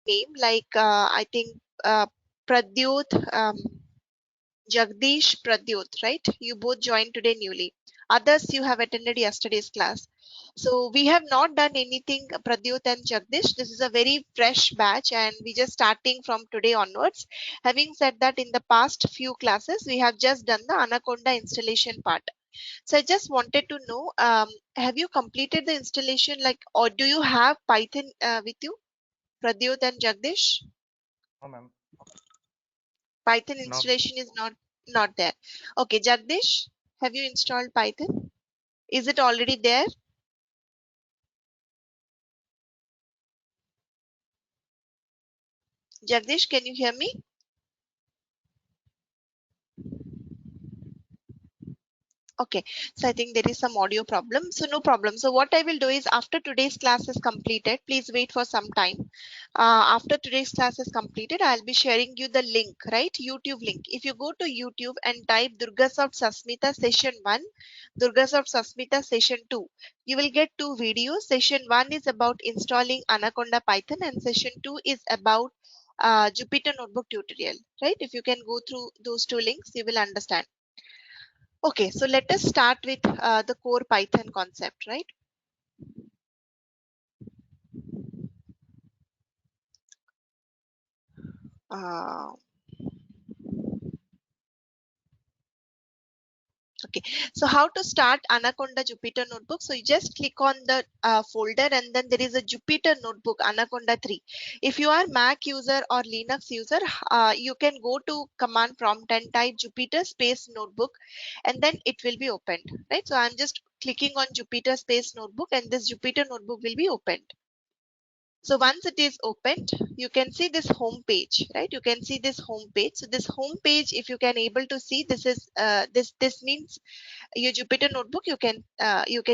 name like I think Pradyut, Jagdish, Pradyut, right? You both joined today newly. Others you have attended yesterday's class. So we have not done anything, Pradyut and Jagdish. This is a very fresh batch and we just starting from today onwards. Having said that, in the past few classes, we have just done the Anaconda installation part. So I just wanted to know, have you completed the installation like, or do you have Python with you, Pradyut and Jagdish? No, ma'am. Python No. installation is not there. Okay, Jagdish, have you installed Python? Is it already there? Jagdish, can you hear me? Okay, so I think there is some audio problem. So no problem. So what I will do is after today's class is completed, please wait for some time. After today's class is completed, I'll be sharing you the link, right? YouTube link. If you go to YouTube and type Durgasoft Sasmita session 1, Durgasoft Sasmita session 2, you will get two videos. Session 1 is about installing Anaconda Python and session 2 is about Jupyter Notebook tutorial, right? If you can go through those two links, you will understand. Okay, so let us start with the core Python concept, right? Uh, okay, so how to start Anaconda Jupyter Notebook? So you just click on the folder and then there is a Jupyter Notebook Anaconda 3. If you are Mac user or Linux user, you can go to command prompt and type Jupyter space notebook and then it will be opened, right? So I'm just clicking on Jupyter space notebook and this Jupyter Notebook will be opened. So once it is opened, you can see this home page, right? You can see this home page. So this home page, if you can able to see, this is this means your Jupyter notebook. You can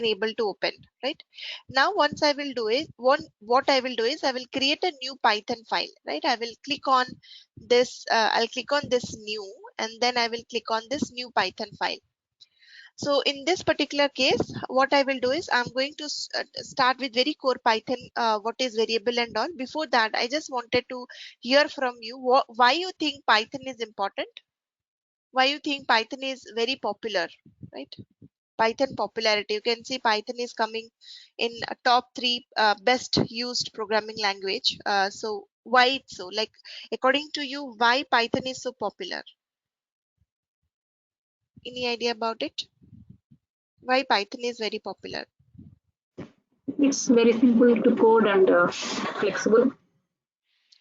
able to open, right? Now, once I will do is what I will do is I will create a new Python file, right? I will click on this. I'll click on this new, and then I will click on this new Python file. So in this particular case, what I will do is I'm going to start with very core Python, what is variable and all. Before that, I just wanted to hear from you why you think Python is important, why you think Python is very popular, right? Python popularity. You can see Python is coming in top three best used programming language. So why it's so? Like according to you, why Python is so popular? Any idea about it? Why Python is very popular? It's very simple to code and flexible.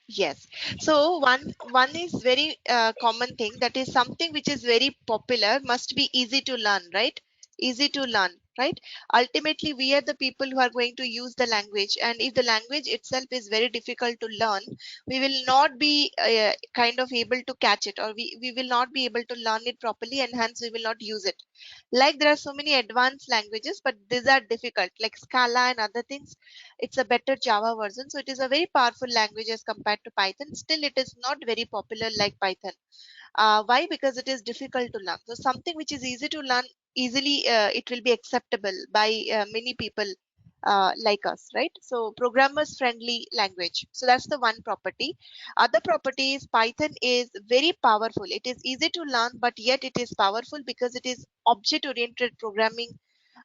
Yes. So one is very common thing, that is something which is very popular must be easy to learn, right? Easy to learn, right? Ultimately, we are the people who are going to use the language, and if the language itself is very difficult to learn, we will not be kind of able to catch it, or we will not be able to learn it properly, and hence we will not use it. Like there are so many advanced languages, but these are difficult, like Scala and other things. It's a better Java version. So it is a very powerful language as compared to Python. Still, it is not very popular like Python. Why? Because it is difficult to learn. So something which is easy to learn, easily it will be acceptable by many people like us, right? So programmers friendly language. So that's the one property. Other property is Python is very powerful. It is easy to learn, but yet it is powerful because it is object oriented programming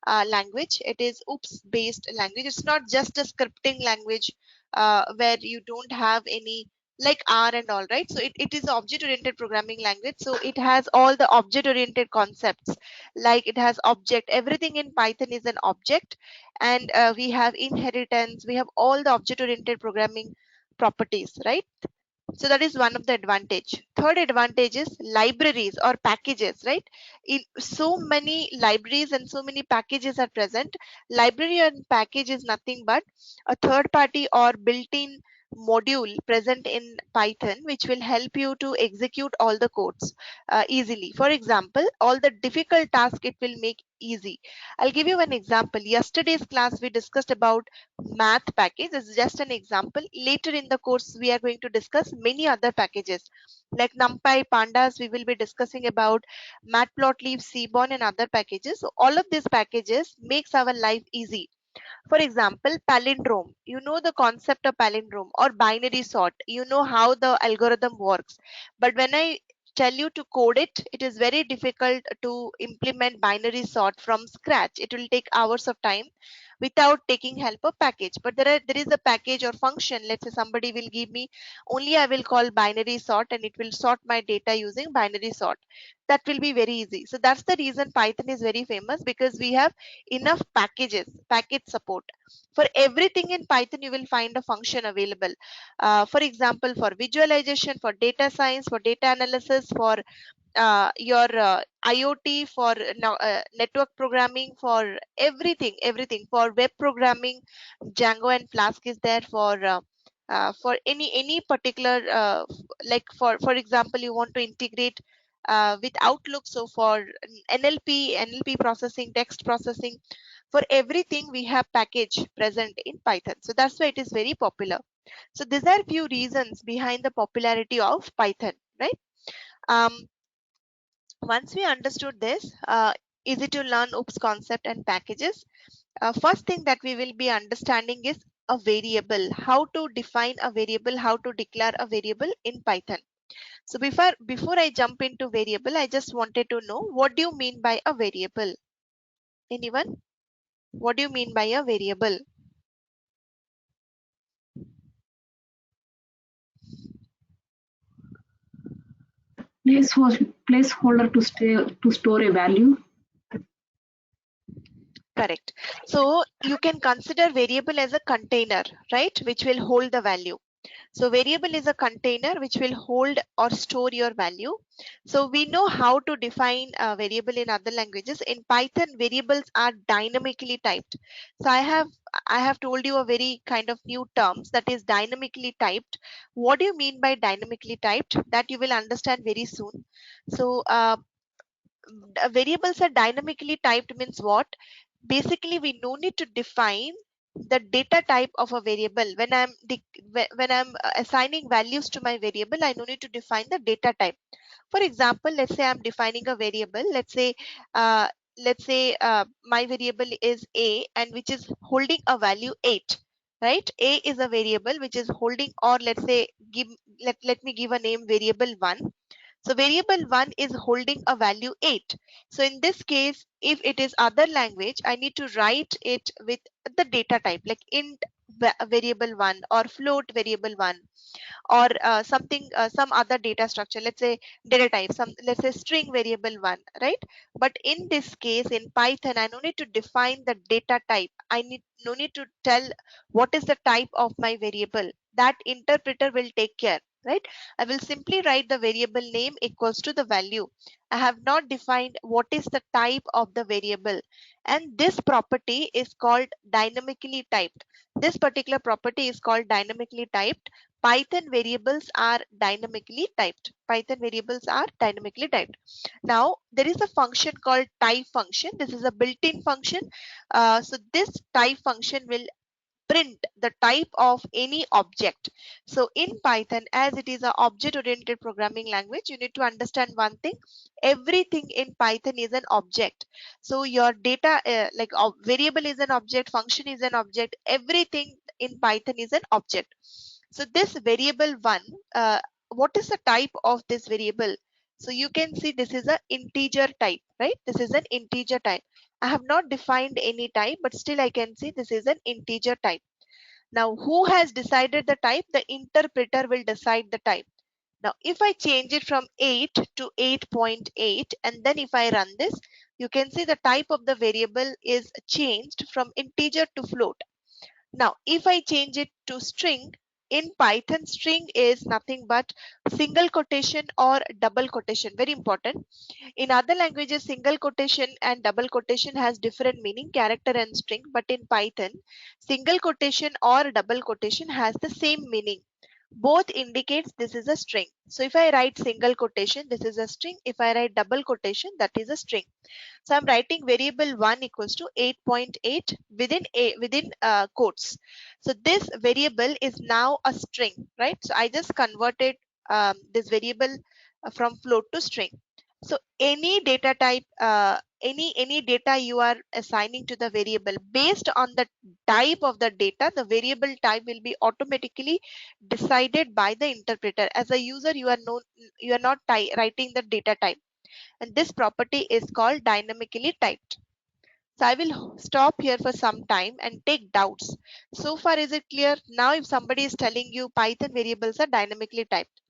language. It is OOPS based language. It's not just a scripting language where you don't have any like R and all, right? So it is object oriented programming language. So it has all the object oriented concepts, like it has object. Everything in Python is an object, and we have inheritance. We have all the object oriented programming properties, right? So that is one of the advantage. Third advantage is libraries or packages, right? In so many libraries and so many packages are present. Library and package is nothing but a third party or built-in module present in Python, which will help you to execute all the codes easily. For example, all the difficult task it will make easy. I'll give you an example. Yesterday's class we discussed about math package. This is just an example. Later in the course we are going to discuss many other packages like NumPy, Pandas. We will be discussing about Matplotlib, Seaborn and other packages. So all of these packages makes our life easy. For example, palindrome. You know the concept of palindrome, or binary sort. You know how the algorithm works. But when I tell you to code it, it is very difficult to implement binary sort from scratch. It will take hours of time without taking help of package. But there is a package or function. Let's say somebody will give me, only I will call binary sort, and it will sort my data using binary sort. That will be very easy. So that's the reason Python is very famous, because we have enough packages, package support. For everything in Python, you will find a function available. For example, for visualization, for data science, for data analysis, for your IoT, for network programming, for everything, for web programming, Django and Flask is there for any particular like for example, you want to integrate with Outlook. So for NLP processing, text processing, for everything we have package present in Python. So that's why it is very popular. So these are few reasons behind the popularity of Python, right? Um, Once we understood this, easy to learn OOPS concept and packages, first thing that we will be understanding is a variable, how to define a variable, how to declare a variable in Python. So before I jump into variable, I just wanted to know, what do you mean by a variable? Anyone? What do you mean by a variable? Placeholder to store a value. Correct. So you can consider variable as a container, right, which will hold the value. So variable is a container which will hold or store your value. So we know how to define a variable in other languages. In Python, variables are dynamically typed. So I have told you a very kind of new terms, that is dynamically typed. What do you mean by dynamically typed? That you will understand very soon. So variables are dynamically typed means what? Basically, we no need to define the data type of a variable. When I'm assigning values to my variable, I no need to define the data type. For example, let's say I'm defining a variable. Uh, my variable is a, and which is holding a value 8, right? A is a variable which is holding, or let's say let me give a name, variable 1. So variable 1 is holding a value 8. So in this case, if it is other language, I need to write it with the data type, like int variable 1, or float variable 1, or some other data structure. Let's say data type, let's say string variable 1, right? But in this case, in Python, I no need to define the data type. No need to tell what is the type of my variable. That interpreter will take care, right? I will simply write the variable name equals to the value. I have not defined what is the type of the variable, and this property is called dynamically typed. This particular property is called dynamically typed. Python variables are dynamically typed. Python variables are dynamically typed. Now, there is a function called type function. This is a built-in function. So this type function will print the type of any object. So in Python, as it is an object-oriented programming language, you need to understand one thing. Everything in Python is an object. So your data, variable is an object, function is an object, everything in Python is an object. So this variable 1, what is the type of this variable? So you can see this is an integer type, right? This is an integer type. I have not defined any type, but still I can see this is an integer type. Now, who has decided the type? The interpreter will decide the type. Now, if I change it from 8 to 8.8, and then if I run this, you can see the type of the variable is changed from integer to float. Now, if I change it to string, in Python, string is nothing but single quotation or double quotation. Very important. In other languages, single quotation and double quotation has different meaning, character and string. But in Python, single quotation or double quotation has the same meaning. Both indicates this is a string. So if I write single quotation, this is a string. If I write double quotation, that is a string. So I'm writing variable 1 equals to 8.8 within quotes. So this variable is now a string, right? So I just converted this variable from float to string. So any data type, any data you are assigning to the variable, based on the type of the data, the variable type will be automatically decided by the interpreter. As a user, you are not writing the data type, and this property is called dynamically typed. So I will stop here for some time and take doubts. So far, is it clear? Now, if somebody is telling you Python variables are dynamically typed,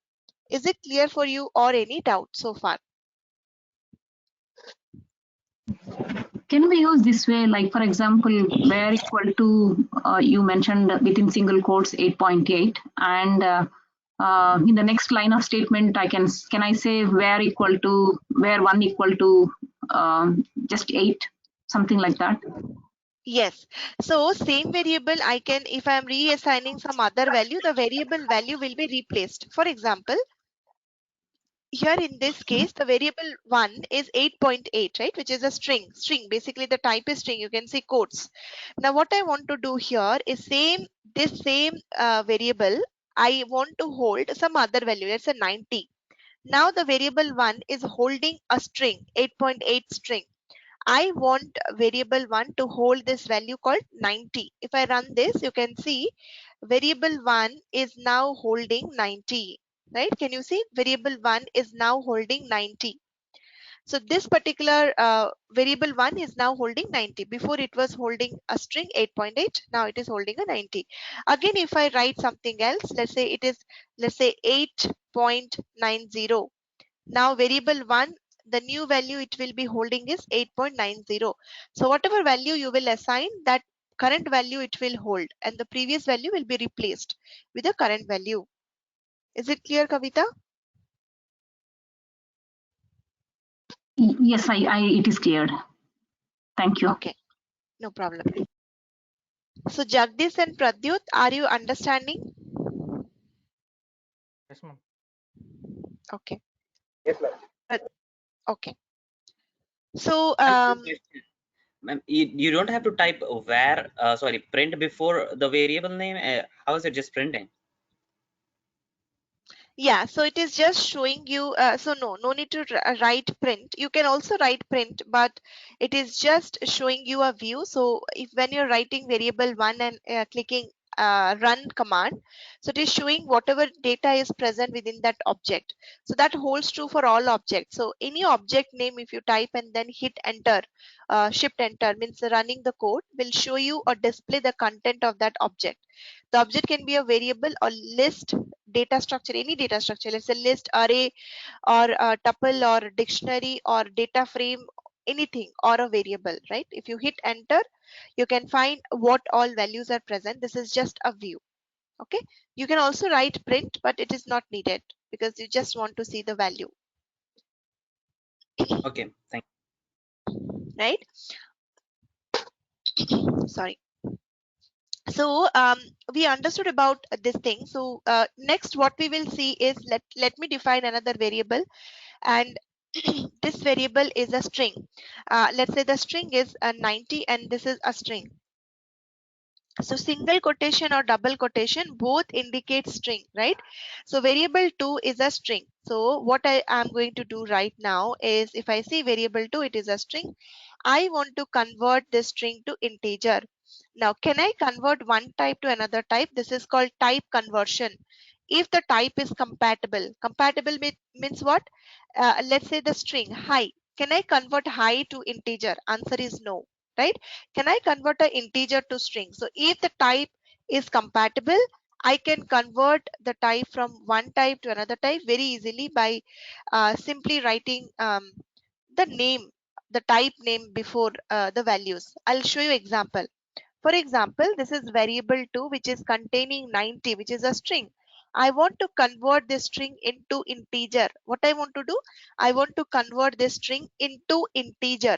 is it clear for you, or any doubt so far? Can we use this way, like for example, where equal to, you mentioned within single quotes 8.8, and in the next line of statement, can I say where equal to, where one equal to just 8, something like that? Yes. So same variable, I can, if I am reassigning some other value, the variable value will be replaced. For example, here in this case, the variable 1 is 8.8, right, which is a string. Basically the type is string. You can see quotes. Now what I want to do here is this same variable, I want to hold some other value. Let's say 90. Now the variable 1 is holding a string, 8.8 string. I want variable 1 to hold this value called 90. If I run this, you can see variable 1 is now holding 90, right? Can you see variable 1 is now holding 90? So this particular variable 1 is now holding 90. Before it was holding a string 8.8. Now it is holding a 90. Again, if I write something else, let's say 8.90. Now variable 1, the new value it will be holding is 8.90. So whatever value you will assign, that current value it will hold, and the previous value will be replaced with the current value. Is it clear, Kavita? Yes, it is cleared. Thank you. Okay, no problem. So Jagdish and Pradyut, are you understanding? Yes, ma'am. Okay. Yes, ma'am. Okay. So Ma'am, ma'am, you don't have to type where, sorry, print before the variable name. How is it just printing? yeah, so it is just showing you, so no need to write print. You can also write print, but it is just showing you a view. So if when you're writing variable 1 and clicking run command, so it is showing whatever data is present within that object. So that holds true for all objects. So any object name, if you type and then hit enter, shift enter, means running the code will show you or display the content of that object. The object can be a variable or list, data structure, any data structure. Let's say list, array, or a tuple, or dictionary, or data frame, anything, or a variable, right? If you hit enter, you can find what all values are present. This is just a view. Okay, you can also write print, but it is not needed because you just want to see the value, Okay, thank right? Sorry. So we understood about this thing. So next what we will see is, let me define another variable, and this variable is a string. Let's say the string is 90 and this is a string. So single quotation or double quotation both indicate string, right? So variable 2 is a string. So what I am going to do right now is, if I see variable 2, it is a string. I want to convert this string to integer. Now, can I convert one type to another type? This is called type conversion. If the type is compatible, means what? Let's say the string hi. Can I convert hi to integer? Answer is no, right? Can I convert an integer to string? So if the type is compatible, I can convert the type from one type to another type very easily by simply writing the name, the type name before the values. I'll show you example. For example, this is variable 2 which is containing 90, which is a string. I want to convert this string into integer. What I want to do? I want to convert this string into integer.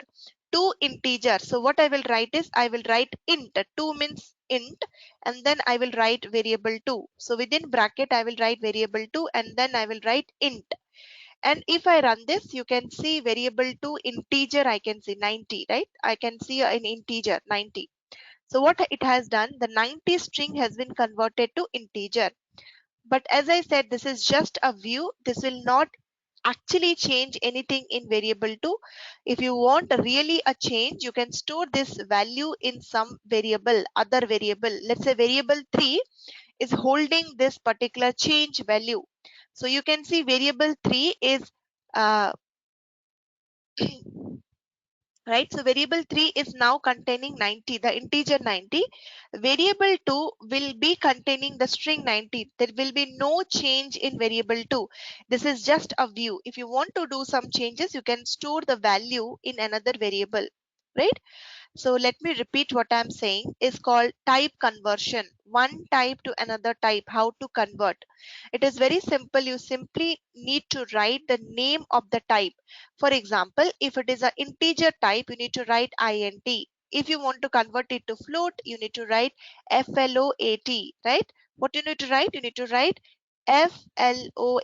To integer. So what I will write is, I will write int. 2 means int, and then I will write variable 2. So within bracket I will write variable 2 and then I will write int. And if I run this, you can see variable 2 integer, I can see 90, right? I can see an integer 90. So what it has done, the 90 string has been converted to integer. But as I said, this is just a view. This will not actually change anything in variable 2. If you want really a change, you can store this value in some variable, other variable. Let's say variable 3 is holding this particular change value. So you can see variable 3 is right. So variable 3 is now containing 90, the integer 90. Variable 2 will be containing the string 90. There will be no change in variable 2. This is just a view. If you want to do some changes, you can store the value in another variable, right? So let me repeat what I'm saying is called type conversion. One type to another type, how to convert. It is very simple. You simply need to write the name of the type. For example, if it is an integer type, you need to write int. If you want to convert it to float, you need to write float, right? What you need to write? You need to write float,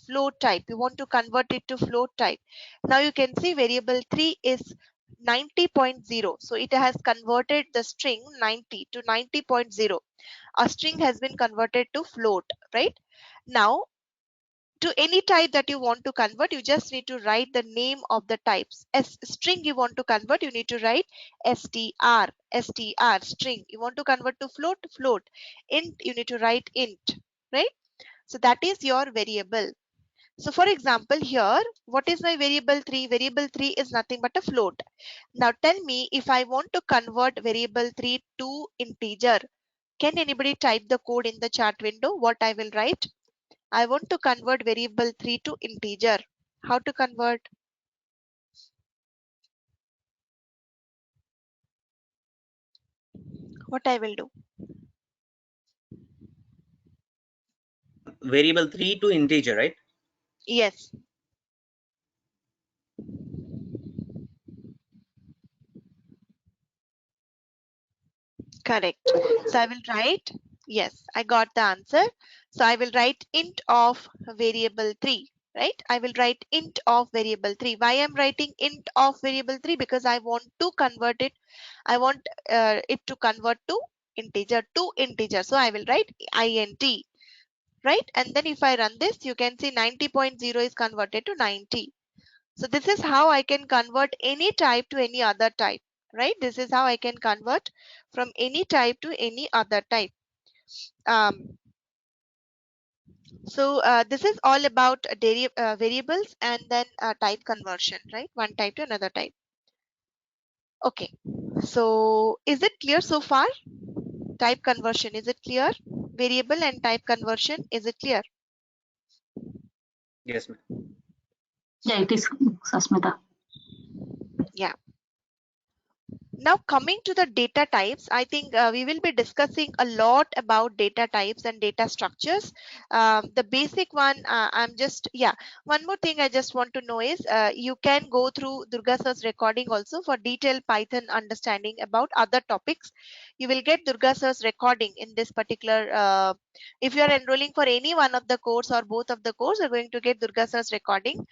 float type. You want to convert it to float type. Now you can see variable 3 is 90.0. So it has converted the string 90 to 90.0. A string has been converted to float, right? Now, to any type that you want to convert, you just need to write the name of the types. As string you want to convert, you need to write str, string. You want to convert to float, float. Int, you need to write int, right? So that is your variable. So for example, here, what is my variable 3? Variable 3 is nothing but a float. Now tell me, if I want to convert variable 3 to integer, can anybody type the code in the chat window? What I will write? I want to convert variable 3 to integer. How to convert? What I will do? Variable 3 to integer, right? Yes. Correct. So I will write, yes, I got the answer. So I will write int of variable 3, right? I will write int of variable 3. Why I'm writing int of variable 3? Because I want to convert it. I want it to convert to integer, So I will write int, right? And then if I run this, you can see 90.0 is converted to 90. So this is how I can convert any type to any other type, right? This is how I can convert from any type to any other type. So this is all about variables and then type conversion, right? One type to another type. Okay. So is it clear so far? Type conversion, is it clear? Variable and type conversion, is it clear? Yes, ma'am. Yeah, it is, Sasmita. Yeah. Now coming to the data types, I think we will be discussing a lot about data types and data structures. The basic one, one more thing I just want to know is you can go through Durga sir's recording also for detailed Python understanding about other topics. You will get Durga sir's recording in this particular, if you are enrolling for any one of the course or both of the course, you're going to get Durga sir's recording.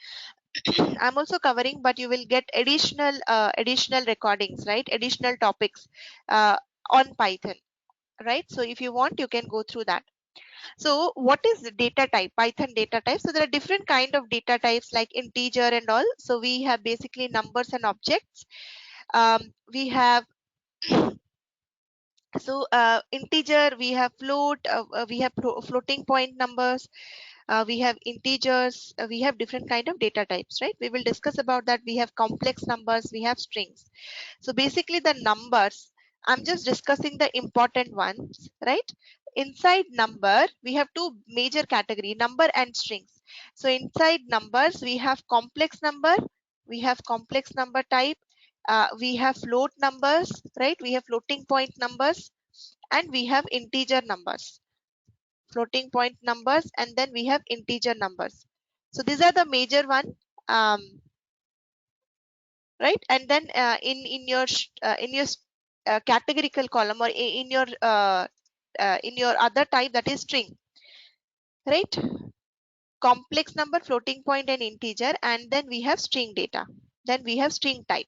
I'm also covering, but you will get additional recordings, right? Additional topics uh, on Python, right? So if you want, you can go through that. So what is the data type? Python data type. So there are different kind of data types like integer and all. So we have basically numbers and objects. We have integer, we have float, we have floating point numbers, we have integers, we have different kind of data types, right? We will discuss about that. We have complex numbers, we have strings. So basically the numbers, I'm just discussing the important ones, right? Inside number, we have two major category, number and strings. So inside numbers, we have complex number, we have complex number type, we have float numbers, right? We have floating point numbers, and we have integer numbers, floating point numbers, and then we have integer numbers. So these are the major one, right? And then in your categorical column, or in your other type, that is string, right? Complex number, floating point, and integer, and then we have string data, then we have string type.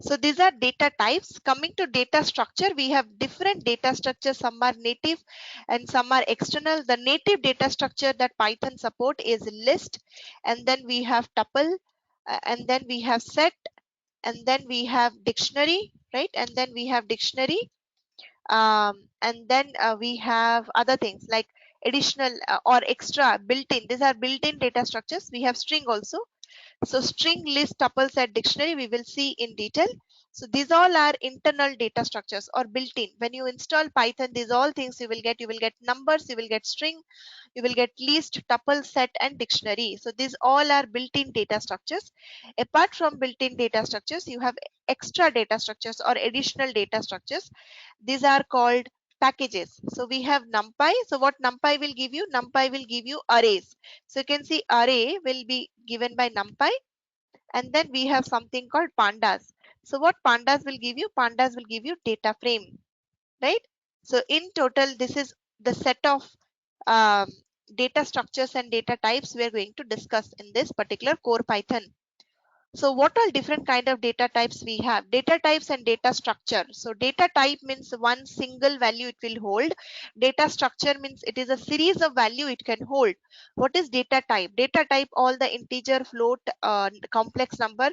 So these are data types. Coming to data structure, we have different data structures. Some are native and some are external. The native data structure that Python support is list, and then we have tuple, and then we have set, and then we have dictionary, right? And then we have dictionary, and then we have other things like additional or extra built-in. These are built-in data structures. We have string also. So string, list, tuple, set, dictionary, we will see in detail. So these all are internal data structures or built-in. When you install Python, these all things you will get numbers, you will get string, you will get list, tuple, set, and dictionary. So these all are built-in data structures. Apart from built-in data structures, you have extra data structures or additional data structures. These are called packages. So we have NumPy. So what NumPy will give you? NumPy will give you arrays. So you can see array will be given by NumPy, and then we have something called pandas. So what pandas will give you? Pandas will give you data frame, right? So in total, this is the set of um, data structures and data types we are going to discuss in this particular core Python. So what are different kind of data types we have? Data types and data structure. So data type means one single value it will hold. Data structure means it is a series of value it can hold. What is data type? Data type, all the integer, float, complex number.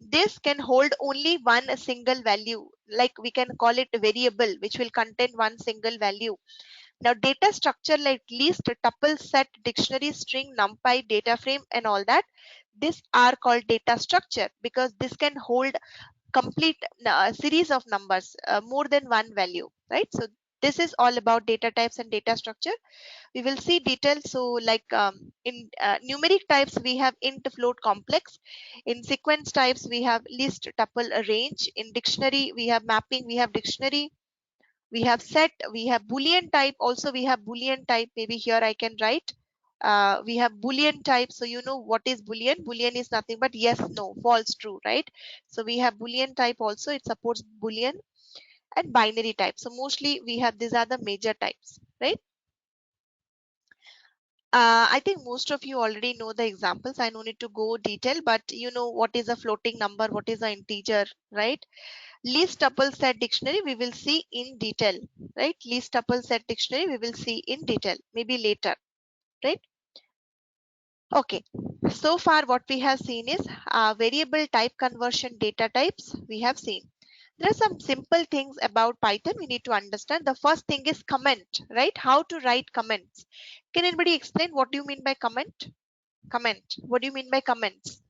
This can hold only one single value. Like we can call it a variable which will contain one single value. Now data structure like list, tuple, set, dictionary, string, numpy, data frame, and all that, these are called data structure because this can hold complete series of numbers, more than one value, right? So this is all about data types and data structure. We will see details. So like in numeric types, we have int, float, complex. In sequence types, we have list, tuple, range. In dictionary, we have mapping, we have dictionary, we have set, we have boolean type. Also we have boolean type. Maybe here I can write, we have boolean type. So you know what is boolean? Boolean is nothing but yes, no, false, true, right? So we have boolean type also, it supports boolean. And binary type. So mostly we have, these are the major types, right? I think most of you already know the examples. I no need to go detail, but you know what is a floating number, what is an integer, right? List, tuple, set, dictionary we will see in detail, right? List, tuple, set, dictionary we will see in detail maybe later, right? Okay, so far what we have seen is variable type conversion data types we have seen. There are some simple things about Python we need to understand. The first thing is comment, right? How to write comments. Can anybody explain what do you mean by comment? Comment, what do you mean by comments?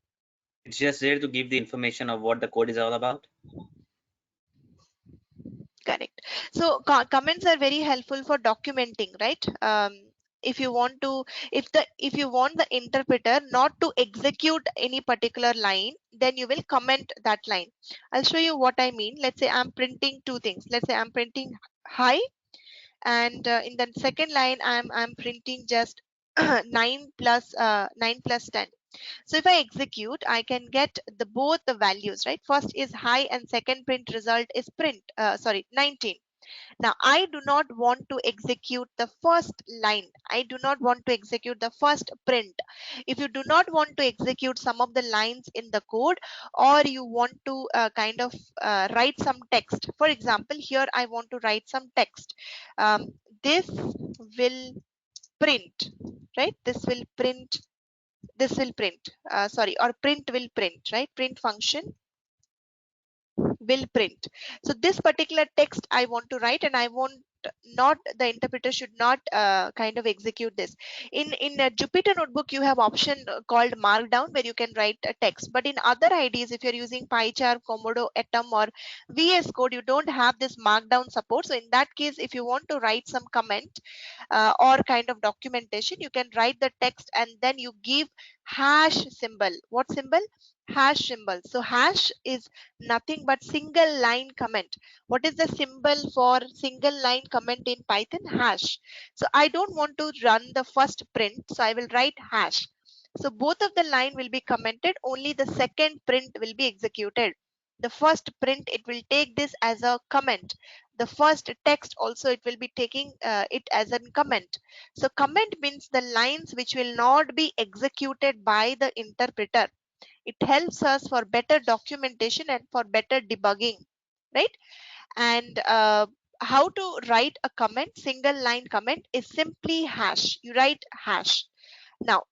It's just there to give the information of what the code is all about. Correct. So comments are very helpful for documenting, right? If you want to, if you want the interpreter not to execute any particular line, then you will comment that line. I'll show you what I mean. Let's say I'm printing two things. Let's say I'm printing hi, and in the second line I'm printing just 9 plus 10. So if I execute, I can get the both the values, right? First is high and second print result is 19. Now I do not want to execute the first line. I do not want to execute the first print. If you do not want to execute some of the lines in the code, or you want to kind of write some text. For example, here I want to write some text. This will print, right? This will print, sorry, or print will print, right? Print function will print. So this particular text I want to write, and I want not, the interpreter should not kind of execute this. In a Jupyter notebook you have option called markdown where you can write a text, but in other IDs, if you're using PyCharm, Komodo, Atom, or VS Code, you don't have this markdown support. So in that case, if you want to write some comment or kind of documentation, you can write the text and then you give hash symbol. What symbol? Hash symbol. So hash is nothing but single line comment. What is the symbol for single line comment in Python? Hash. So I don't want to run the first print, so I will write hash. So both of the line will be commented, only the second print will be executed. The first print, it will take this as a comment. The first text also, it will be taking it as a comment. So comment means the lines which will not be executed by the interpreter. It helps us for better documentation and for better debugging, right? And how to write a comment, single line comment, is simply hash. You write hash. Now,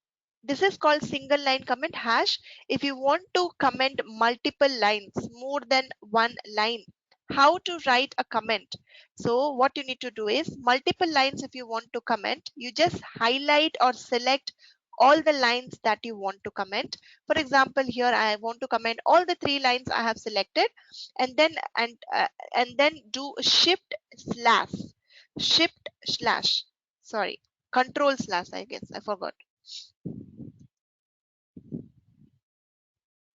this is called single line comment hash. If you want to comment multiple lines, more than one line, how to write a comment? So what you need to do is multiple lines. If you want to comment, you just highlight or select all the lines that you want to comment. For example, here I want to comment all the 3 lines I have selected, and then do shift slash, sorry, control slash, I guess I forgot,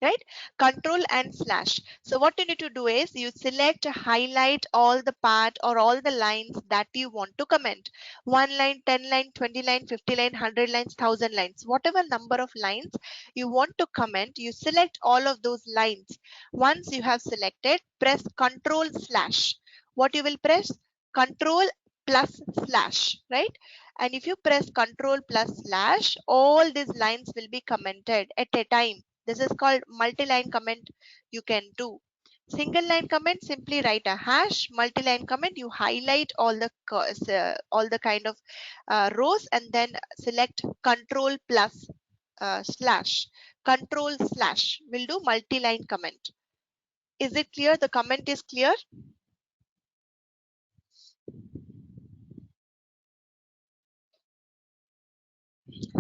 right? Control and slash. So what you need to do is you select, highlight all the part or all the lines that you want to comment. 1 line, 10 line, 20 line, 50 line, 100 lines, 1000 lines, whatever number of lines you want to comment, you select all of those lines. Once you have selected, press control slash. What you will press? Control plus slash, right? And if you press control plus slash, all these lines will be commented at a time. This is called multi-line comment you can do. Single line comment, simply write a hash. Multi-line comment, you highlight all the kind of rows and then select control plus slash. Control slash will do multi-line comment. Is it clear? The comment is clear?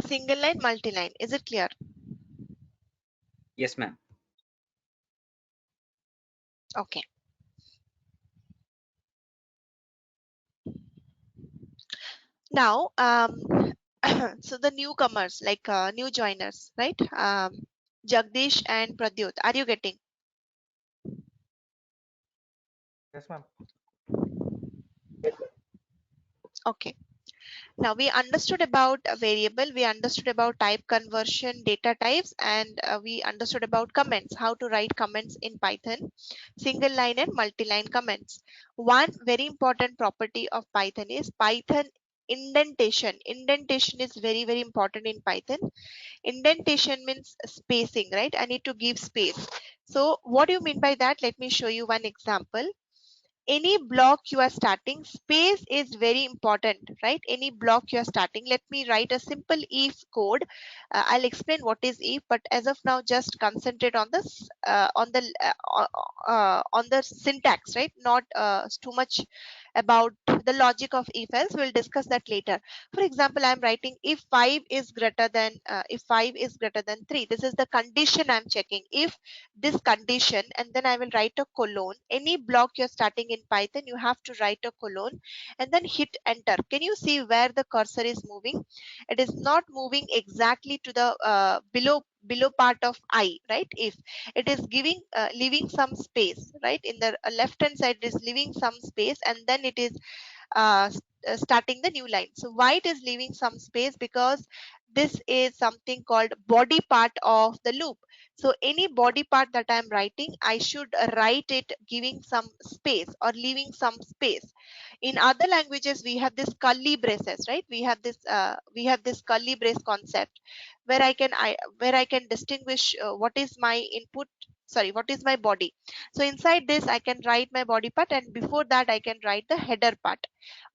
Single line, multi-line. Is it clear? Yes, ma'am. Okay. Now, so the newcomers, like new joiners, right? Jagdish and Pradyut, are you getting? Yes, ma'am. Okay. Now we understood about a variable, we understood about type conversion, data types, and we understood about comments, how to write comments in Python, single line and multi-line comments. One very important property of Python is Python indentation. Indentation is very, very important in Python. Indentation means spacing, right? I need to give space. So what do you mean by that? Let me show you one example. Any block you are starting, space is very important, right? Any block you are starting, let me write a simple if code. I'll explain what is if, but as of now just concentrate on this on the syntax, right? Not too much about the logic of if else. We'll discuss that later. For example, I'm writing if 5 is greater than 3. This is the condition I'm checking. If this condition, and then I will write a colon. Any block you're starting in Python, you have to write a colon and then hit enter. Can you see where the cursor is moving? It is not moving exactly to the below part of I, right? If it is giving leaving some space, right? In the left hand side, it is leaving some space, and then it is starting the new line. So why it is leaving some space? Because this is something called body part of the loop. So any body part that I'm writing, I should write it giving some space or leaving some space. In other languages, we have this curly braces, right? We have this curly brace concept where I can distinguish what is my input, sorry, what is my body. So inside this I can write my body part, and before that I can write the header part.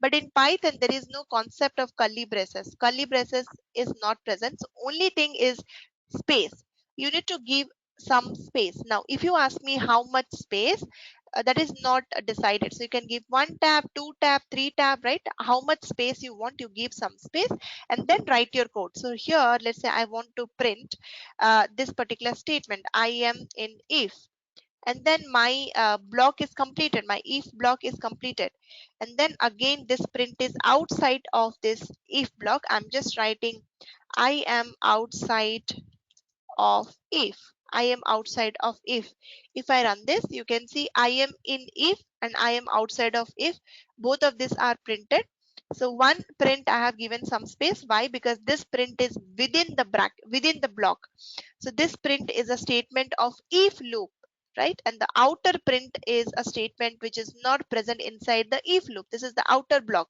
But in Python there is no concept of curly braces. Curly braces is not present. So only thing is space. You need to give some space. Now if you ask me how much space, that is not decided. So you can give 1 tab, 2 tab, 3 tab, right? How much space you want, you give some space and then write your code. So here let's say I want to print this particular statement, I am in if, and then my block is completed, my if block is completed, and then again this print is outside of this if block. I'm just writing I am outside of if. I am outside of if I run this, you can see I am in if and I am outside of if. Both of these are printed. So one print I have given some space. Why? Because this print is within the bracket, within the block. So this print is a statement of if loop, right? And the outer print is a statement which is not present inside the if loop. This is the outer block.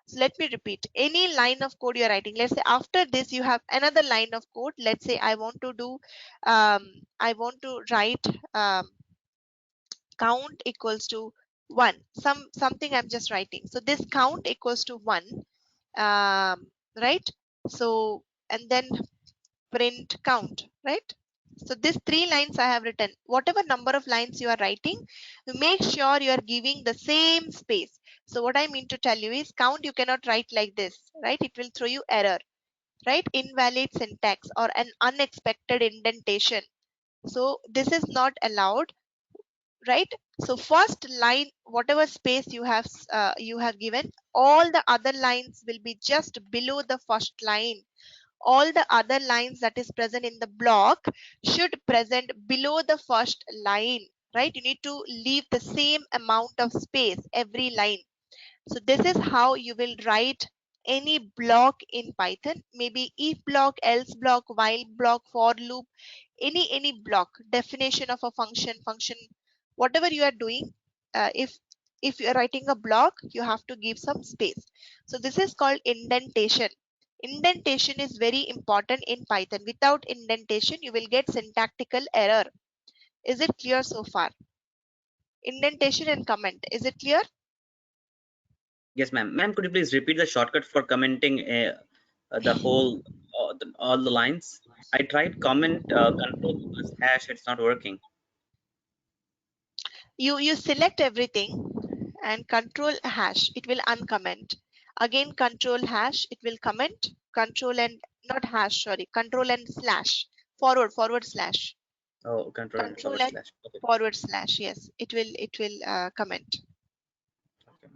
So let me repeat, any line of code you're writing, let's say after this you have another line of code. Let's say I want to do I want to write count equals to 1, something I'm just writing. So this count equals to 1, right? So and then print count, right? So these 3 lines I have written. Whatever number of lines you are writing, make sure you are giving the same space. So what I mean to tell you is count you cannot write like this, right? It will throw you error, right? Invalid syntax or an unexpected indentation. So this is not allowed, right? So first line, whatever space you have given, all the other lines will be just below the first line. All the other lines that is present in the block should present below the first line, right? You need to leave the same amount of space every line. So this is how you will write any block in Python, maybe if block, else block, while block, for loop, any block, definition of a function, whatever you are doing. If you are writing a block, you have to give some space. So this is called indentation. Indentation is very important in Python. Without indentation, you will get syntactical error. Is it clear so far? Indentation and comment, is it clear? Yes, ma'am. Ma'am, could you please repeat the shortcut for commenting the whole all the lines? I tried comment control plus hash. It's not working. You select everything and control hash, it will uncomment. Again control hash, it will comment. Control and not hash, sorry, control and slash, forward slash, Oh, control and control forward and slash. Okay. forward slash. Yes, it will comment, Okay.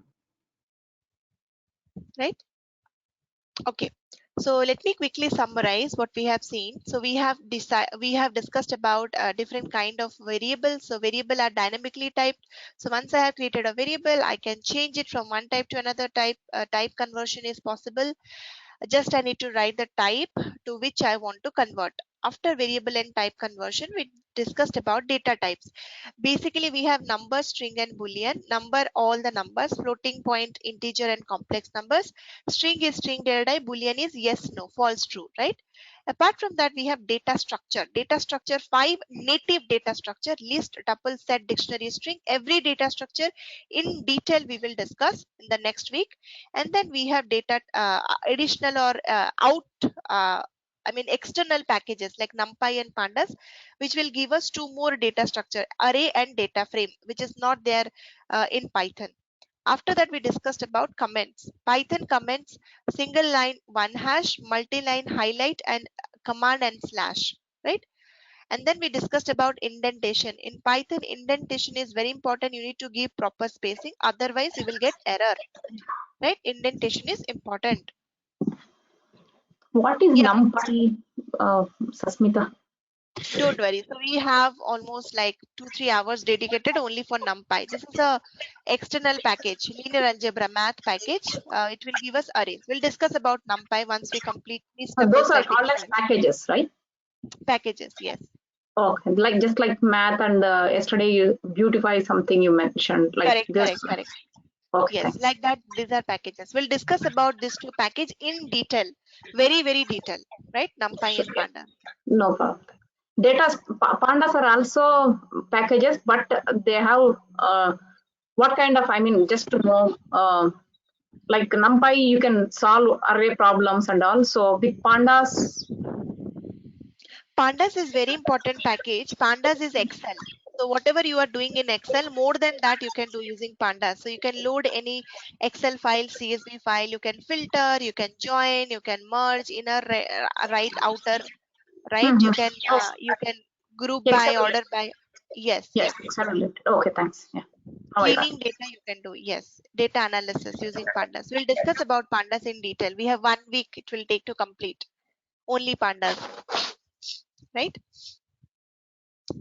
right? Okay, so let me quickly summarize what we have seen. So we have discussed about different kind of variables. So variable are dynamically typed. So once I have created a variable, I can change it from one type to another type. Type conversion is possible. Just I need to write the type to which I want to convert. After variable and type conversion, we discussed about data types. Basically, we have number, string, and boolean. Number, all the numbers, floating point, integer, and complex numbers. String is string data type, boolean is yes, no, false, true, right? Apart from that, we have data structure. Data structure, 5 native data structure: list, tuple, set, dictionary, string. Every data structure in detail we will discuss in the next week. And then we have data additional or external packages like NumPy and Pandas, which will give us 2 more data structure: array and data frame, which is not there in Python. After that, we discussed about comments. Python comments: single line, one hash, multi-line, highlight, and command and slash, right? And then we discussed about indentation. In Python, indentation is very important. You need to give proper spacing, otherwise you will get error, right? Indentation is important. What is Yeah, NumPy, Sasmita? don't worry. So we have almost like 2-3 hours dedicated only for NumPy. This is a external package, linear algebra math package. It will give us arrays. We'll discuss about NumPy once we complete this tuple Those are set called as dictionary. packages, right? Packages, yes. Okay, like just like math and yesterday you beautify something you mentioned like Correct, this. correct. Okay, Yes, thanks. like that, these are packages. We'll discuss about these 2 package in detail, very detail, right? NumPy Sure. and Panda. No problem. Pandas are also packages, but they have what kind of, I mean, just to know, like NumPy, you can solve array problems and all. So with pandas, Pandas is very important package. Pandas is Excel. So whatever you are doing in Excel, more than that you can do using Pandas. So you can load any Excel file, CSV file, you can filter, you can join, you can merge, inner, right, outer, right? mhm. Yes, You can group Excel by, related. order by. Yes, Yes, yes. Excel related. Okay, thanks. Yeah, now I got Cleaning it. data you can do. Yes. Data analysis using Pandas. We'll discuss about Pandas in detail. We have 1 week it will take to complete. Only Pandas, right?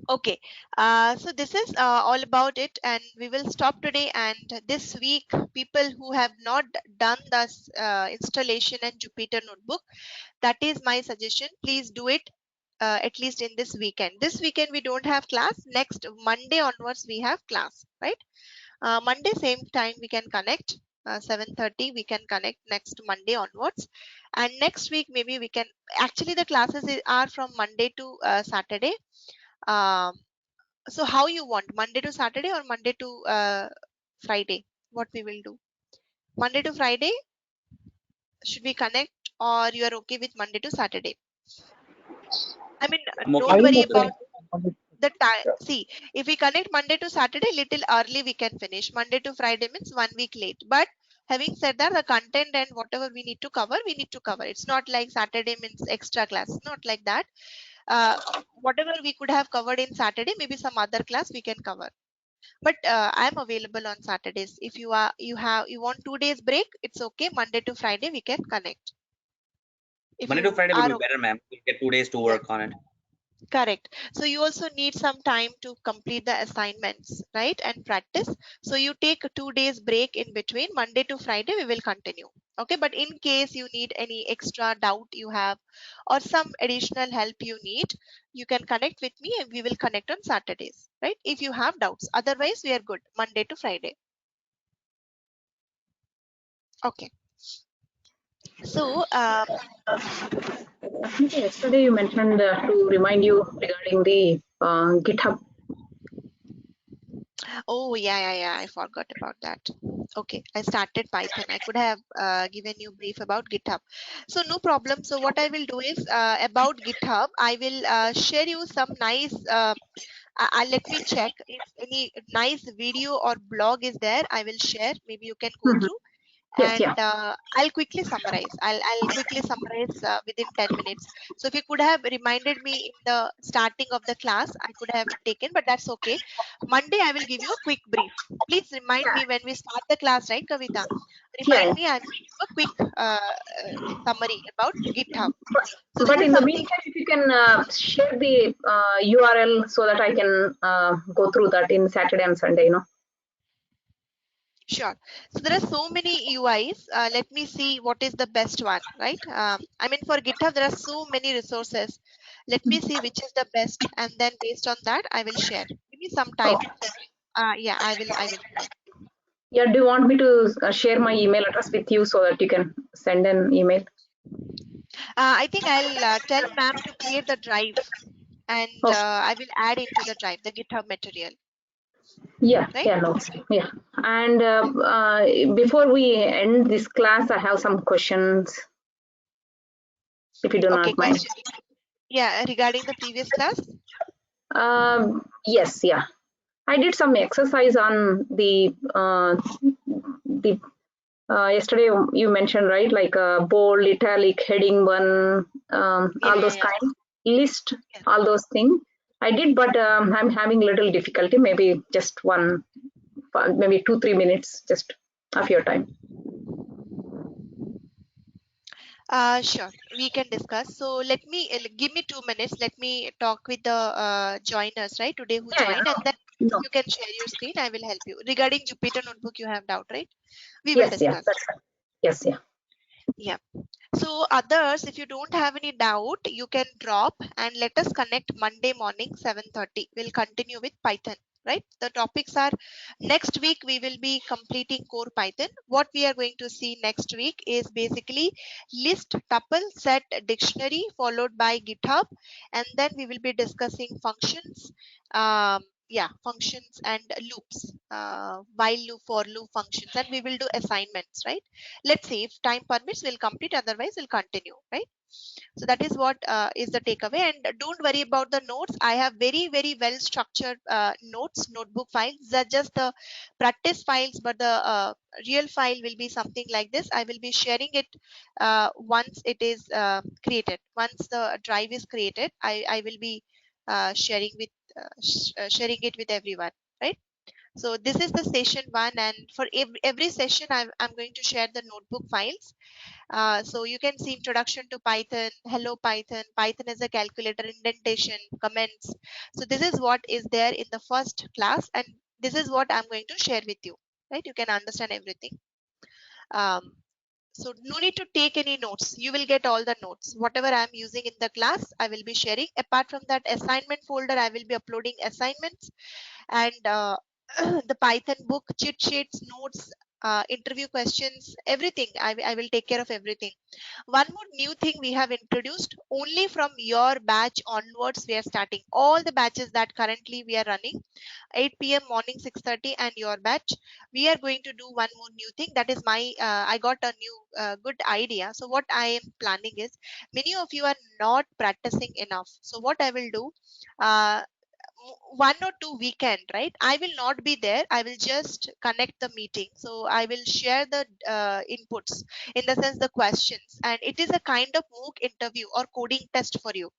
Okay, so this is all about it, and we will stop today. And this week, people who have not done this installation and Jupyter Notebook, that is my suggestion. Please do it at least in this weekend. This weekend we don't have class. Next Monday onwards we have class, right? Monday same time we can connect. 7:30 we can connect next Monday onwards, and next week maybe we can, actually the classes are from Monday to Saturday. Um, so how you want, Monday to Saturday or Monday to Friday? What we will do, Monday to Friday should we connect, or you are okay with Monday to Saturday? I mean, I'm okay I don't with am worry both the okay. about days. the time. Yeah. See, if we connect Monday to Saturday, little early we can finish. Monday to Friday means 1 week late. But having said that, the content and whatever we need to cover, we need to cover. It's not like Saturday means extra class. Not like that. Whatever we could have covered in Saturday, maybe some other class we can cover. But I'm available on Saturdays. If you want 2 days break, it's okay. Monday to Friday we can connect. If Monday to you Friday would are be okay. better, ma'am. We'll get 2 days to Yeah. work on it. Correct. So you also need some time to complete the assignments, right? And practice. So you take 2 days break in between. Monday to Friday, we will continue. Okay. But in case you need any extra doubt you have or some additional help you need, you can connect with me and we will connect on Saturdays, right? If you have doubts. Otherwise, we are good. Monday to Friday. Okay. So, I think yesterday you mentioned to remind you regarding the GitHub. oh, yeah. I forgot about that. Okay, I started Python. I could have given you brief about GitHub. So no problem. So what I will do is about GitHub, I will share you some nice, let me check if any nice video or blog is there. I will share. Maybe you can go Mhm. through, Yes, yeah. and I'll quickly summarize. I'll quickly summarize within 10 minutes. So if you could have reminded me in the starting of the class, I could have taken, but that's okay. Monday, I will give you a quick brief. Please remind Yeah, me when we start the class, right, Kavita? yeah. Remind me, I will give you a quick summary about GitHub. So this But is in the something. meantime, if you can share the URL so that I can go through that in Saturday and Sunday, you know. Sure. So there are so many UIs. Let me see what is the best one, right? I mean, for GitHub, there are so many resources. Let me see which is the best, and then based on that, I will share. Give me some time. Oh, Yeah, I will. I will. yeah. Do you want me to share my email address with you so that you can send an email? I think I'll tell ma'am to create the drive, and Oh, I will add into the drive the GitHub material, yeah, right? yeah, no, yeah. And before we end this class, I have some questions, if you do Okay, not mind. question. Yeah, regarding the previous class. Yes, yeah. I did some exercise on the yesterday you mentioned, right, like bold, italic, heading one, all those Yeah. kind list, Yeah. all those things. I did, but I'm having little difficulty. Maybe just one, maybe 2-3 minutes, just of your time. Sure, we can discuss. So let me give me 2 minutes. Let me talk with the joiners, right, today who Yeah, yeah, joined, and then no. you can share your screen. I will help you. Regarding Jupyter Notebook, you have doubt, right? We will Yes, yeah, discuss. that's right. Yes, yeah. Yeah. So others, if you don't have any doubt, you can drop and let us connect Monday morning 7:30. We'll continue with Python, right? The topics are next week we will be completing core Python. What we are going to see next week is basically list, tuple, set, dictionary followed by GitHub, and then we will be discussing functions. Yeah, functions and loops, while loop, for loop functions, and we will do assignments, right? Let's see if time permits, we'll complete, otherwise we'll continue, right? So that is what is the takeaway. And don't worry about the notes. I have very well structured notes, notebook files. They're just the practice files, but the real file will be something like this. I will be sharing it once it is created. Once the drive is created, I will be sharing with sharing it with everyone, right? So this is the session one, and for every session, I'm going to share the notebook files. So you can see introduction to Python, hello Python, Python as a calculator, indentation, comments. So this is what is there in the first class, and this is what I'm going to share with you, right? You can understand everything. So no need to take any notes. You will get all the notes. Whatever I'm using in the class, I will be sharing. Apart from that assignment folder, I will be uploading assignments, and the Python book, cheat sheets, notes, interview questions, everything. I will take care of everything. One more new thing we have introduced, only from your batch onwards we are starting. All the batches that currently we are running, 8 p.m. morning 6:30 and your batch, we are going to do one more new thing. That is my I got a new good idea. So what I am planning is, many of you are not practicing enough. So what I will do, uh, 1 or 2 weekend, right? I will not be there. I will just connect the meeting. So I will share the inputs, in the sense the questions, and it is a kind of MOOC interview or coding test for you.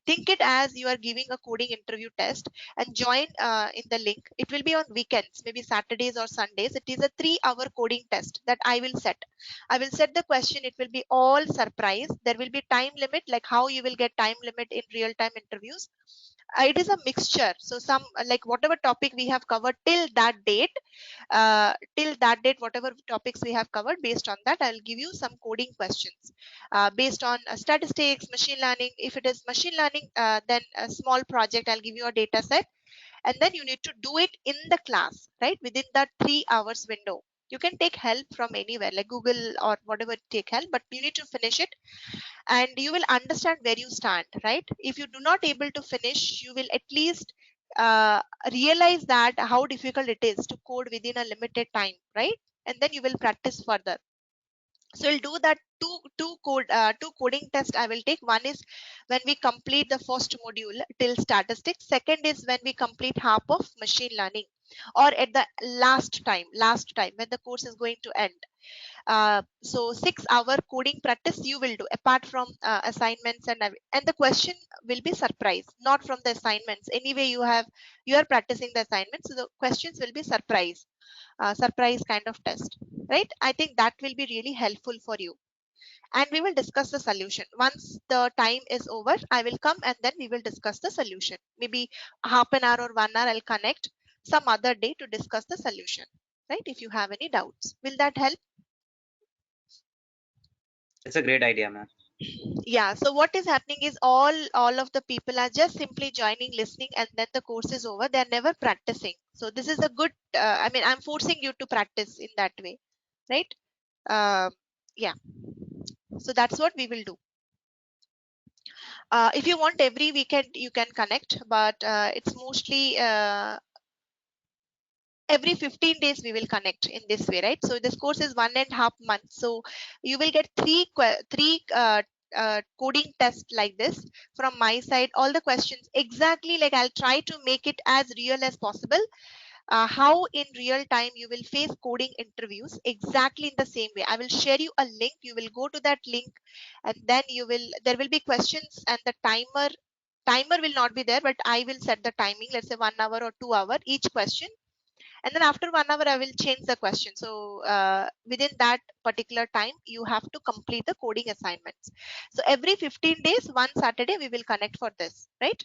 Think it as you are giving a coding interview test, and join in the link. It will be on weekends, maybe Saturdays or Sundays. It is a 3-hour coding test that I will set. I will set the question. It will be all surprise. There will be time limit, like how you will get time limit in real time interviews. It is a mixture. So some like whatever topic we have covered till that date, whatever topics we have covered, based on that I will give you some coding questions based on statistics, machine learning. If it is machine learning, then a small project, I'll give you a data set, and then you need to do it in the class, right, within that 3 hours window. You can take help from anywhere like Google or whatever, take help, but you need to finish it, and you will understand where you stand, right? If you do not able to finish, you will at least uh, realize that how difficult it is to code within a limited time, right? And then you will practice further. So we'll do that two coding test I will take. One is when we complete the first module till statistics. Second is when we complete half of machine learning, or at the last time when the course is going to end. So 6-hour coding practice you will do, apart from assignments, and the question will be surprise, not from the assignments. Anyway, you are practicing the assignments, so the questions will be surprise kind of test, right? I think that will be really helpful for you, and we will discuss the solution once the time is over. I will come and then we will discuss the solution. Maybe half an hour or 1 hour I'll connect some other day to discuss the solution, right? If you have any doubts, will that help? It's a great idea, ma'am. Yeah, so what is happening is all of the people are just simply joining, listening, and then the course is over. They're never practicing. So this is a good, I mean, I'm forcing you to practice in that way, right? uh, yeah, so that's what we will do. If you want every weekend you can connect, but it's mostly every 15 days we will connect in this way, right? So this course is 1.5 months, so you will get three coding tests like this from my side. All the questions exactly, like I'll try to make it as real as possible. How in real time you will face coding interviews exactly in the same way. I will share you a link. You will go to that link, and then there will be questions, and the timer will not be there, but I will set the timing, let's say 1 hour or 2 hour each question, and then after 1 hour I will change the question. So within that particular time you have to complete the coding assignments. So every 15 days, one Saturday, we will connect for this, right?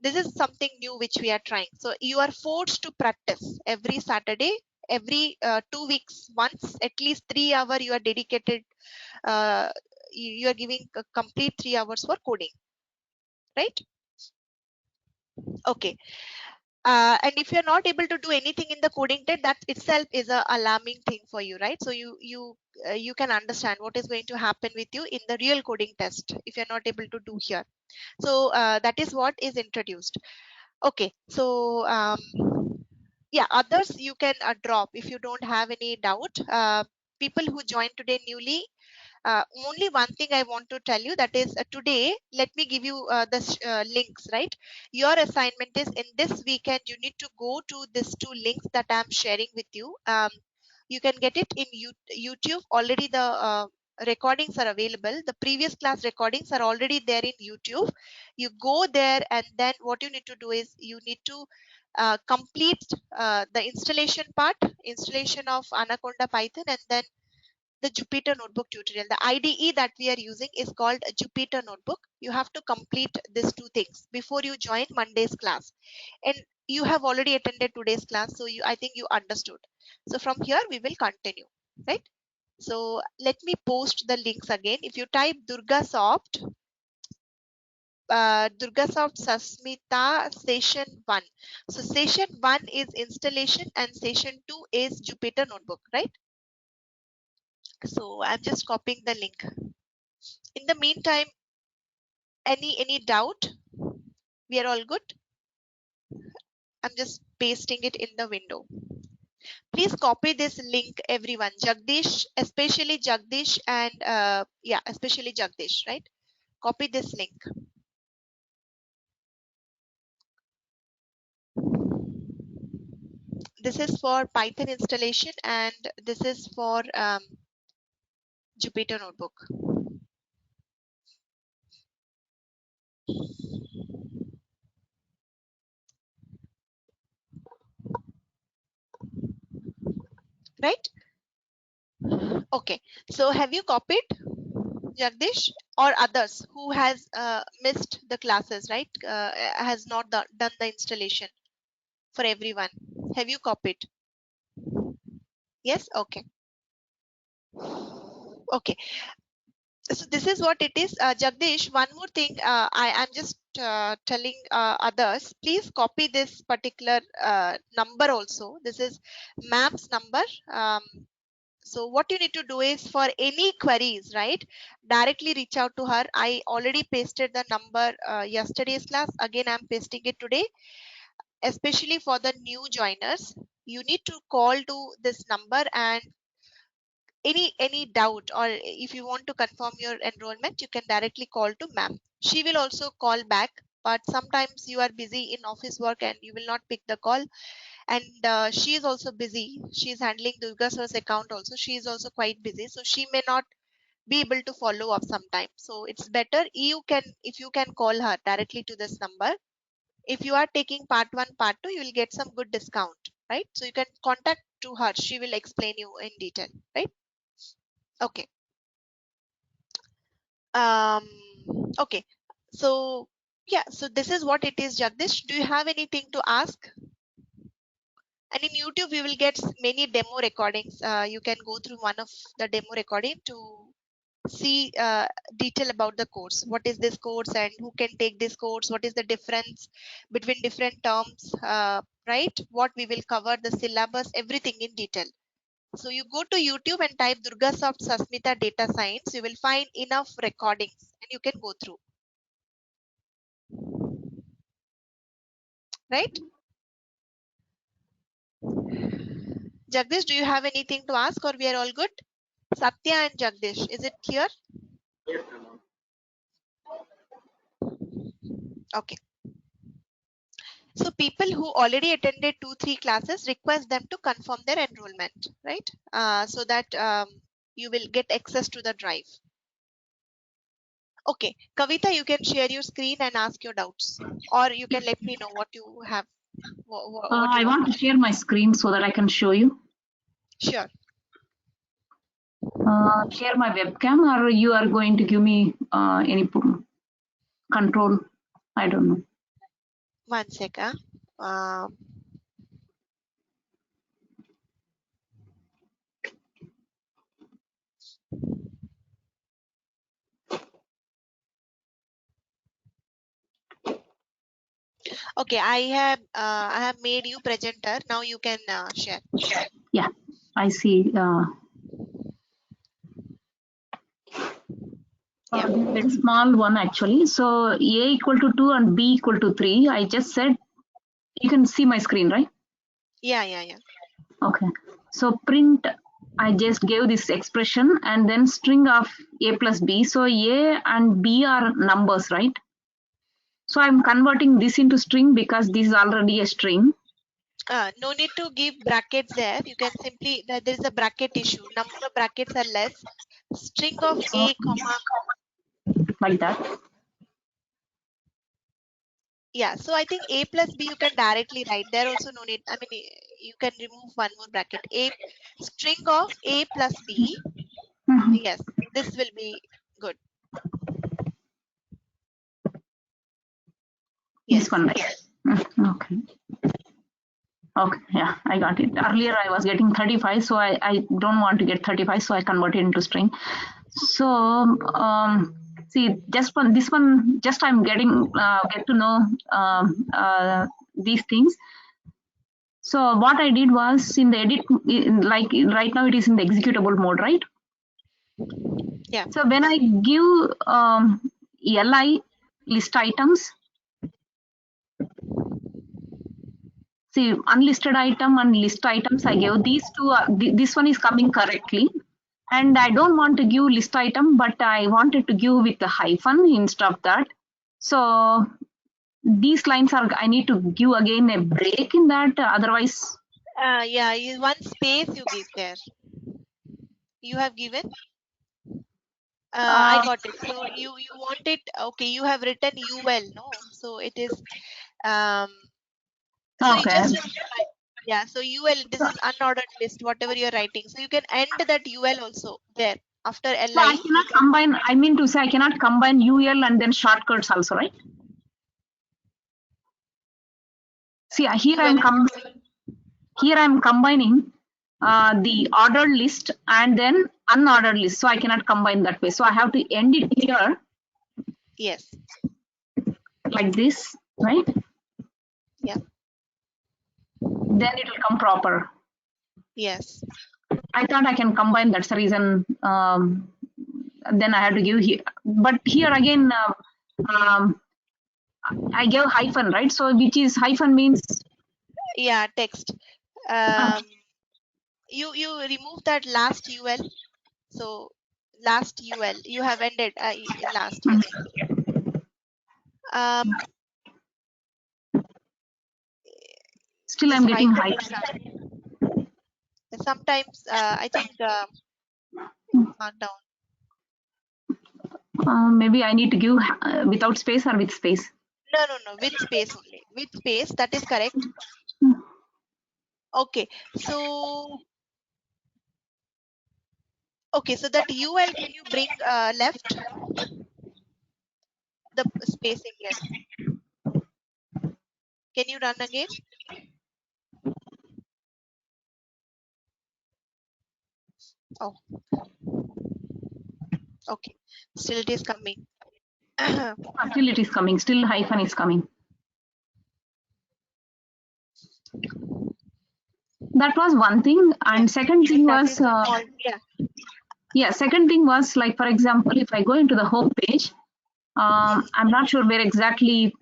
This is something new which we are trying. So you are forced to practice every Saturday, every 2 weeks once, at least 3 hour you are dedicated. uh, you are giving a complete 3 hours for coding, right? Okay. And if you're not able to do anything in the coding test, that itself is a alarming thing for you, right? So you can understand what is going to happen with you in the real coding test if you're not able to do here. So that is what is introduced. Okay, so yeah, others you can drop if you don't have any doubt. People who joined today newly, only one thing I want to tell you, that is today, let me give you the links, right? Your assignment is in this weekend, you need to go to these two links that I'm sharing with you. You can get it in YouTube. Already the recordings are available. The previous class recordings are already there in YouTube. You go there, and then what you need to do is you need to complete the installation of Anaconda Python, and then the Jupyter Notebook tutorial. The IDE that we are using is called a Jupyter Notebook. You have to complete these two things before you join Monday's class. And you have already attended today's class, so I think you understood. So from here we will continue, right? So let me post the links again. If you type DurgaSoft, DurgaSoft Susmita session 1. So session 1 is installation and session 2 is Jupyter Notebook, right? So I'm just copying the link. In the meantime, any doubt? We are all good? I'm just pasting it in the window. Please copy this link, everyone. Jagdish, especially Jagdish, and yeah, especially Jagdish, right? Copy this link. This is for Python installation, and this is for Jupyter Notebook. Right? Okay. So have you copied, Jagdish, or others who has missed the classes, right? Has not done the installation for everyone. Have you copied? Yes? Okay. Okay. So this is what it is. Jagdish, one more thing, I am just telling others, please copy this particular number also. This is MAM's number. So what you need to do is, for any queries, right, directly reach out to her. I already pasted the number yesterday's class. Again, I'm pasting it today. Especially for the new joiners, you need to call to this number, and any doubt, or if you want to confirm your enrollment, you can directly call to ma'am. She will also call back, but sometimes you are busy in office work and you will not pick the call. And she is also busy. She is handling Durga sir's account also. She is also quite busy, so she may not be able to follow up sometime. So it's better if you can call her directly to this number. If you are taking part 1, part 2, you will get some good discount, right? So you can contact to her. She will explain you in detail, right? Okay. Okay. So yeah, so this is what it is, Jagdish. Do you have anything to ask? And in YouTube, we will get many demo recordings. You can go through one of the demo recording to see detail about the course. What is this course and who can take this course? What is the difference between different terms, right? What we will cover, the syllabus, everything in detail. So you go to YouTube and type Durgasoft Susmita Data Science. You will find enough recordings and you can go through. Right? Jagdish, do you have anything to ask, or we are all good? Satya and Jagdish, is it clear? Yes, Okay. So people who already attended 2-3 classes, request them to confirm their enrollment, right? So that you will get access to the drive. Okay, Kavita, you can share your screen and ask your doubts, or you can let me know what you have. What I you want to share my screen so that I can show you. Sure. Share my webcam, or you are going to give me any control? I don't know. 1 second. Okay, I have made you presenter. Now you can share. Yeah, I see. Very small one actually. So A equal to 2 and B equal to 3. I just said, you can see my screen, right? Yeah. Okay. So print, I just gave this expression and then string of A plus B. So A and B are numbers, right? So I'm converting this into string because this is already a string. No need to give brackets there. You can simply, there is a bracket issue. Number of brackets are less. String of A, comma. Like that. Yeah, so I think A plus B you can directly write. There also no need. I mean, you can remove one more bracket. A string of A plus B. Yes, this will be good. Yes. This one, right? Okay. Okay, yeah, I got it. Earlier I was getting 35, so I don't want to get 35, so I converted into string. So see, just for this one, just I'm getting get to know these things. So what I did was in the edit, like right now it is in the executable mode, right? Yeah. So when I give LI list items, see unlisted item and list items, I gave these two. This one is coming correctly. And I don't want to give list item, but I wanted to give with the hyphen instead of that. So these lines are, I need to give again a break in that, otherwise. Yeah, one space you give there. You have given. I got it. So you want it. Okay, you have written UL, no? So it is. So you Okay. just want to write. Yeah. So UL. This is unordered list. Whatever you're writing. So you can end that UL also there after So I LI. cannot combine, I mean to say I cannot combine UL and then shortcuts also, right? See, here I'm combining the ordered list and then unordered list. So I cannot combine that way. So I have to end it here Yes. like this, right? Yeah. Then it will come proper. Yes. I thought I can combine. That's the reason. Then I had to give here. But here again, I gave hyphen, right? So which is hyphen means. Yeah. Text. You remove that last UL. So last UL you have ended last. Yes. Still, This I'm getting hyphen hyphen. is sometimes I think mark down. Maybe I need to give without space or with space. No, with space only. With space, that is correct. Okay, so that UL, can you bring left the spacing left? Can you run again? Oh, okay. Still it is coming. Still it is coming. Still hyphen is coming. That was one thing, and second thing was second thing was, like, for example, if I go into the home page, I'm not sure where exactly.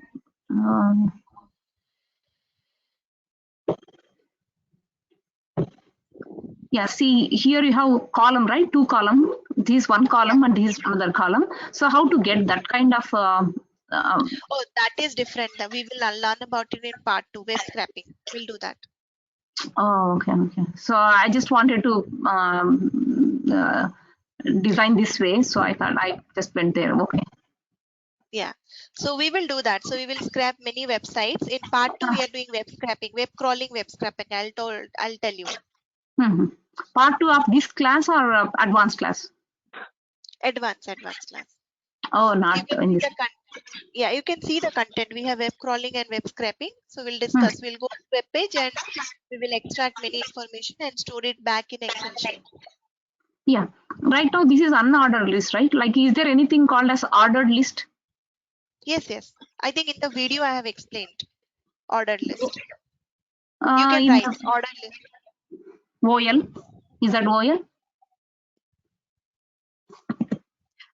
Yeah, see here you have column, right? Two column. This is one column and this is another column. So how to get that kind of? Oh, that is different. We will learn about it in part 2. Web scraping. We'll do that. Oh, okay. So I just wanted to design this way, so I thought I just went there. Okay. Yeah. So we will do that. So we will scrap many websites. In part 2, we are doing web scraping, web crawling, web scraping. I'll tell you. Part 2 of this class or advanced class? Advanced class. Oh, not in this. Yeah, you can see the content. We have web crawling and web scraping. So we'll discuss. We'll go to web page and we will extract many information and store it back in Excel sheet. Yeah. Right now, this is unordered list, right? Like, is there anything called as ordered list? Yes. I think in the video I have explained ordered list. You can write ordered list. OL? Is that OL?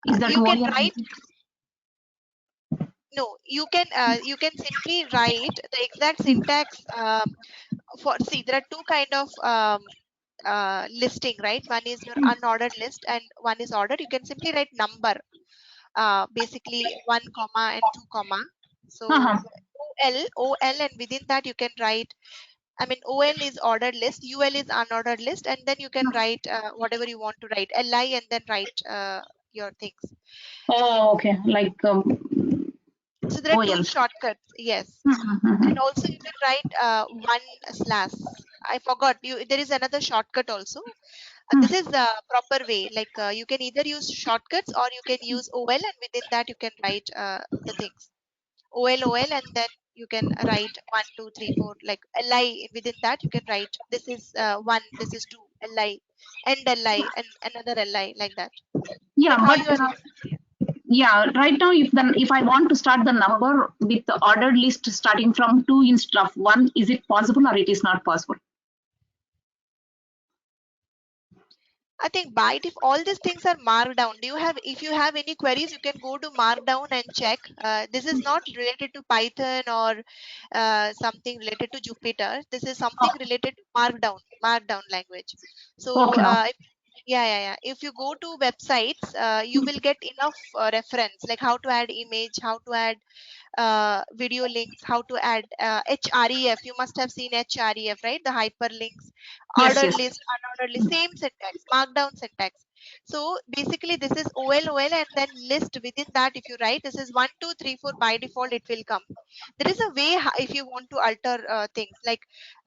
Is that you OL? can write. No, you can simply write the exact syntax. There are two kind of listing, right? One is your unordered list and one is ordered. You can simply write number, basically 1 comma and 2 comma. So OL, and within that you can write, I mean, OL is ordered list, UL is unordered list, and then you can write whatever you want to write, LI, and then write your things. Oh, okay. Like so there are two shortcuts. Yes. And also you can write 1/. I forgot. There is another shortcut also. This is the proper way. Like you can either use shortcuts or you can use OL, and within that you can write the things. OL, and then you can write 1, 2, 3, 4. Like LI, within that you can write this is 1, this is 2, LI, and LI, and another LI, like that. Yeah, but yeah, right now if I want to start the number with the ordered list starting from 2 instead of 1, is it possible or it is not possible? I think by default, all these things are markdown. Do you have, if you have any queries, you can go to markdown and check. This is not related to Python or something related to Jupyter. This is something related to markdown language. So, Okay. yeah. If you go to websites, you will get enough reference, like how to add image, how to add video links, how to add href. You must have seen href, right? The hyperlinks, Yes, ordered yes. list, unordered list, same syntax, markdown syntax. So basically this is OL and then list. Within that, if you write this is 1 2 3 4, by default it will come. There is a way if you want to alter things, like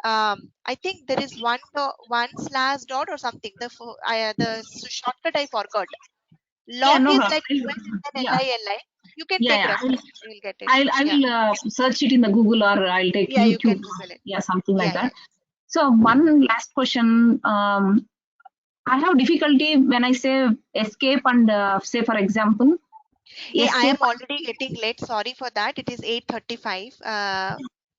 I think there is one slash dot or something. The shortcut I forgot. Yeah, Lock no is problem. like US and then Yeah, LI. You can take yeah. reference. You will get it. I Yeah. will search it in the Google, or I'll take Yeah, you can YouTube. Google it. Yeah, something like Yeah. that. So one last question. I have difficulty when I say escape and say, for example, Hey, I escape. am already getting late. Sorry for that. It is 8:35.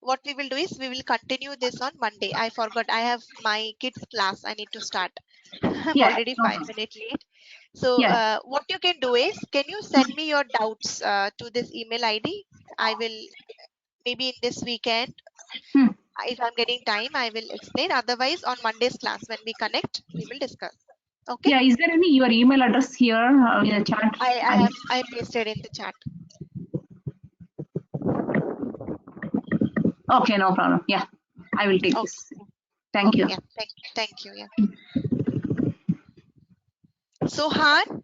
What we will do is we will continue this on Monday. I forgot. I have my kids' class. I need to start. I'm Yeah, already no 5 minutes late. So yeah. what you can do is, can you send me your doubts to this email ID? I will maybe in this weekend. Hmm. If I'm getting time, I will explain. Otherwise, on Monday's class, when we connect, we will discuss. Okay? Yeah, is there any your email address here in the chat? I pasted in the chat. Okay, no problem. Yeah, I will take Okay. this. Thank Okay. you. Yeah. Thank you. Yeah. Sohan,